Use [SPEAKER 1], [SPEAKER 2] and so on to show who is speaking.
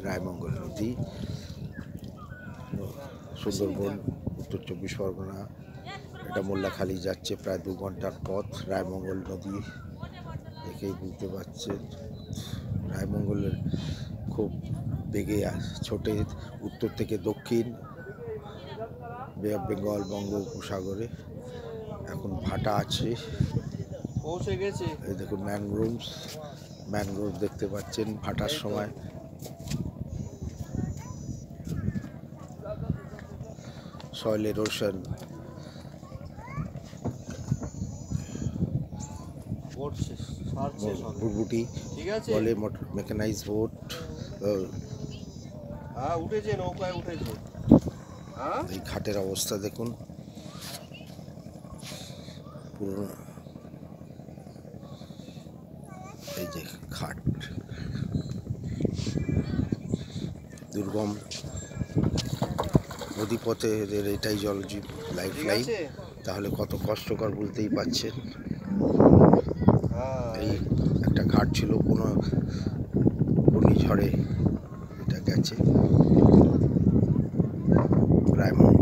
[SPEAKER 1] রায়মঙ্গল নদী, সুন্দরবন, উত্তর 24 পরগনা। এটা মোল্লাখালী যাচ্ছে প্রায় 2 ঘন্টার পথ। রায়মঙ্গল নদী দেখেই বুঝতে পারছেন। রায়মঙ্গলের খুব বেগে ছোটে উত্তর থেকে দক্ষিণ, বে অফ বেঙ্গল, বঙ্গোপসাগরে। এখন ভাটা আছে,
[SPEAKER 2] পৌঁছে গেছে।
[SPEAKER 1] এই দেখুন ম্যানগ্রোভ দেখতে পাচ্ছেন ভাটার সময়। সয়েল এরোশন, ভুটভুটি বলে, মেকানাইজ বোট।
[SPEAKER 2] উঠেছে, নৌকায় উঠেছে।
[SPEAKER 1] এই ঘাটের অবস্থা দেখুন, পুরো এই যে ঘাট, দুর্গম নদীপথে এটাই লাইফ লাইন। তাহলে কত কষ্টকর বুঝতেই পারছেন। এই একটা ঘাট ছিল, কোনো ঘূর্ণিঝড়ে এটা গেছে। রায়মঙ্গল।